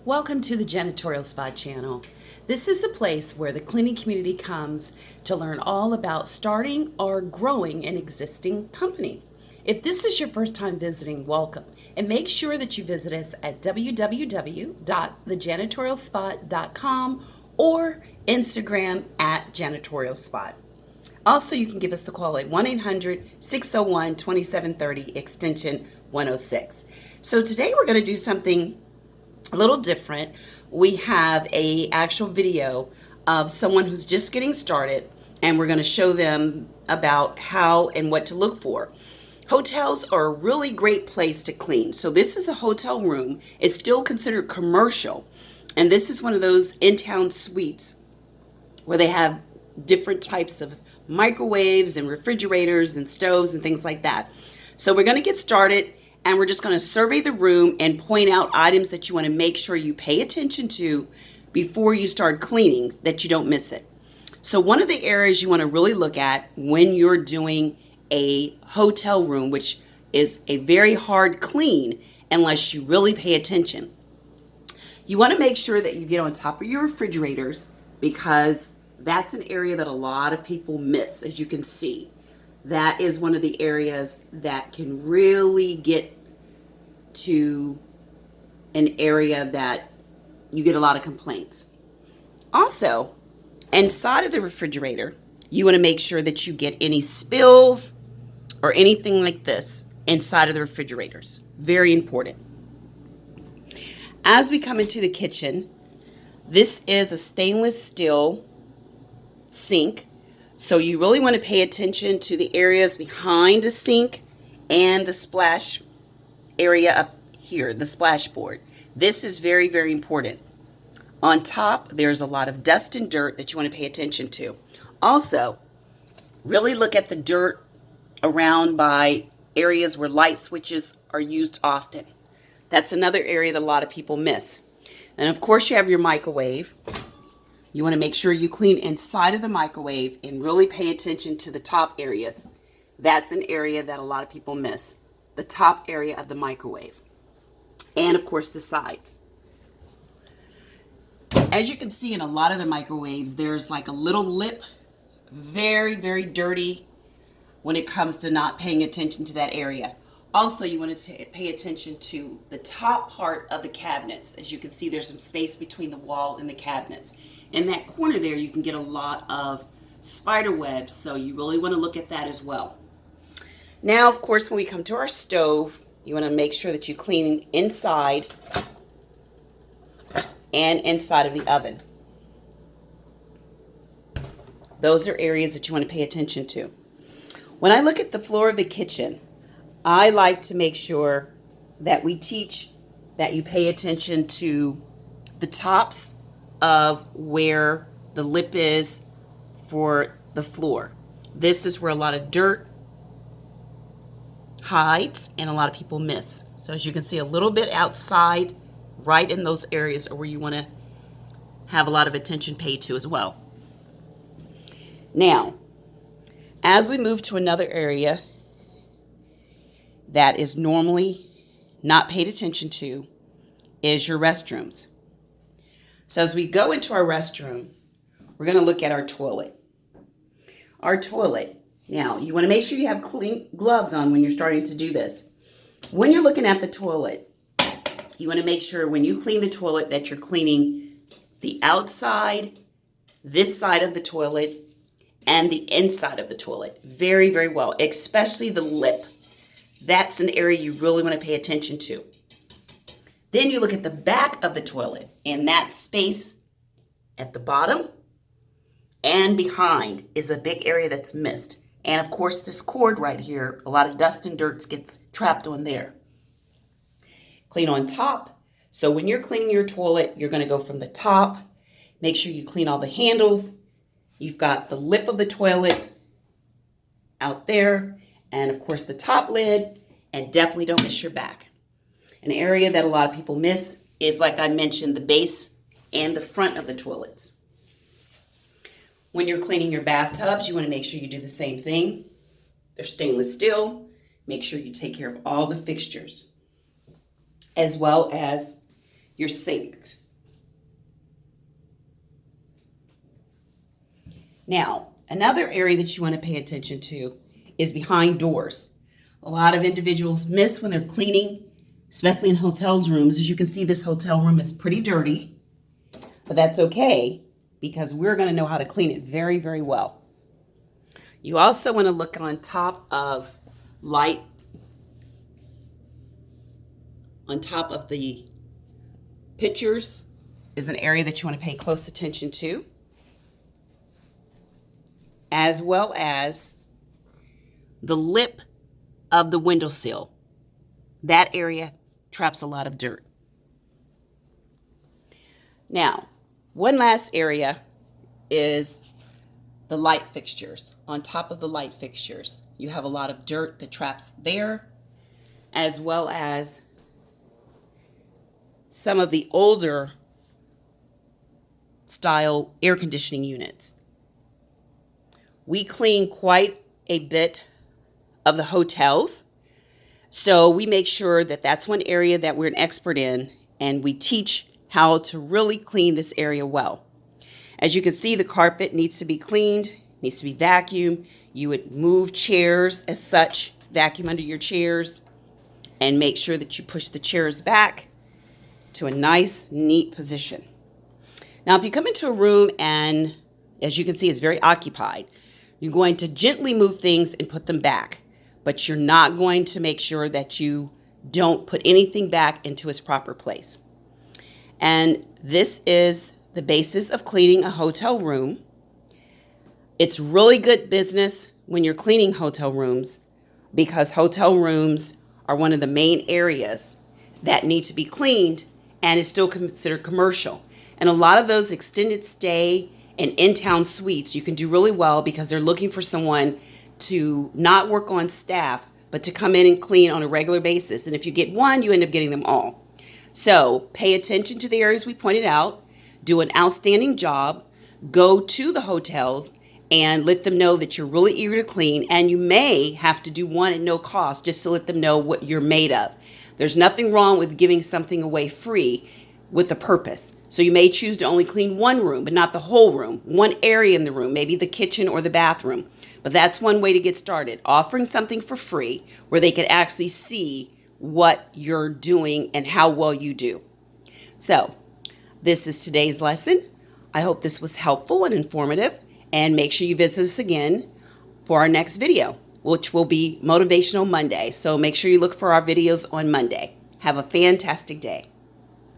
Welcome to the Janitorial Spot channel. This is the place where the cleaning community comes to learn all about starting or growing an existing company. If this is your first time visiting, welcome, and make sure that you visit us at www.thejanitorialspot.com or Instagram at janitorialspot. Also, you can give us the call at 1-800-601-2730 extension 106. So today we're going to do something a little different. We have a actual video of someone who's just getting started, and we're going to show them about how and what to look for. Hotels are a really great place to clean. So this is a hotel room. It's still considered commercial, and this is one of those in-town suites where they have different types of microwaves and refrigerators and stoves and things like that. So we're going to get started, and we're just going to survey the room and point out items that you want to make sure you pay attention to before you start cleaning, that you don't miss it. So one of the areas you want to really look at when you're doing a hotel room, which is a very hard clean unless you really pay attention, you want to make sure that you get on top of your refrigerators, because that's an area that a lot of people miss. As you can see, that is one of the areas that can really get to an area that you get a lot of complaints. Also, inside of the refrigerator, you want to make sure that you get any spills or anything like this inside of the refrigerators. Very important. As we come into the kitchen, this is a stainless steel sink. So you really want to pay attention to the areas behind the sink and the splash area up here, the splashboard. This is very, very important. On top, there's a lot of dust and dirt that you want to pay attention to. Also, really look at the dirt around by areas where light switches are used often. That's another area that a lot of people miss. And of course, you have your microwave. You want to make sure you clean inside of the microwave and really pay attention to the top areas. That's an area that a lot of people miss. The top area of the microwave. And of course the sides. As you can see in a lot of the microwaves, there's like a little lip. Very, very dirty when it comes to not paying attention to that area. Also, you want to pay attention to the top part of the cabinets. As you can see, there's some space between the wall and the cabinets. In that corner there, you can get a lot of spider webs, so you really want to look at that as well. Now, of course, when we come to our stove, you want to make sure that you clean inside and inside of the oven. Those are areas that you want to pay attention to. When I look at the floor of the kitchen, I like to make sure that we teach that you pay attention to the tops of where the lip is for the floor. This is where a lot of dirt hides and a lot of people miss. So as you can see, a little bit outside, right in those areas are where you want to have a lot of attention paid to as well. Now, as we move to another area that is normally not paid attention to, is your restrooms. So as we go into our restroom, we're going to look at our toilet. Our toilet. Now, you want to make sure you have clean gloves on when you're starting to do this. When you're looking at the toilet, you want to make sure when you clean the toilet that you're cleaning the outside, this side of the toilet, and the inside of the toilet very, very well, especially the lip. That's an area you really want to pay attention to. Then you look at the back of the toilet, and that space at the bottom and behind is a big area that's missed. And of course, this cord right here, a lot of dust and dirt gets trapped on there. Clean on top. So when you're cleaning your toilet, you're going to go from the top. Make sure you clean all the handles. You've got the lip of the toilet out there, and of course the top lid, and definitely don't miss your back. An area that a lot of people miss is, like I mentioned, the base and the front of the toilets. When you're cleaning your bathtubs, you want to make sure you do the same thing. They're stainless steel. Make sure you take care of all the fixtures, as well as your sink. Now, another area that you want to pay attention to is behind doors. A lot of individuals miss when they're cleaning, especially in hotels rooms. As you can see, this hotel room is pretty dirty, but that's okay because we're going to know how to clean it very, very well. You also want to look on top of the pictures is an area that you want to pay close attention to, as well as the lip of the windowsill. That area traps a lot of dirt. Now, one last area is the light fixtures. On top of the light fixtures, you have a lot of dirt that traps there, as well as some of the older style air conditioning units. We clean quite a bit of the hotels, so we make sure that that's one area that we're an expert in, and we teach how to really clean this area well. As you can see, the carpet needs to be cleaned, needs to be vacuumed. You would move chairs as such, vacuum under your chairs, and make sure that you push the chairs back to a nice, neat position. Now, if you come into a room and, as you can see, it's very occupied, you're going to gently move things and put them back, but you're not going to make sure that you don't put anything back into its proper place. And this is the basis of cleaning a hotel room. It's really good business when you're cleaning hotel rooms because hotel rooms are one of the main areas that need to be cleaned and is still considered commercial. And a lot of those extended stay and in-town suites you can do really well because they're looking for someone to not work on staff, but to come in and clean on a regular basis. And if you get one, you end up getting them all. So pay attention to the areas we pointed out, do an outstanding job, go to the hotels and let them know that you're really eager to clean, and you may have to do one at no cost just to let them know what you're made of. There's nothing wrong with giving something away free with a purpose. So you may choose to only clean one room, but not the whole room, one area in the room, maybe the kitchen or the bathroom. But that's one way to get started, offering something for free where they can actually see what you're doing and how well you do. So this is today's lesson. I hope this was helpful and informative, and make sure you visit us again for our next video, which will be Motivational Monday. So make sure you look for our videos on Monday. Have a fantastic day.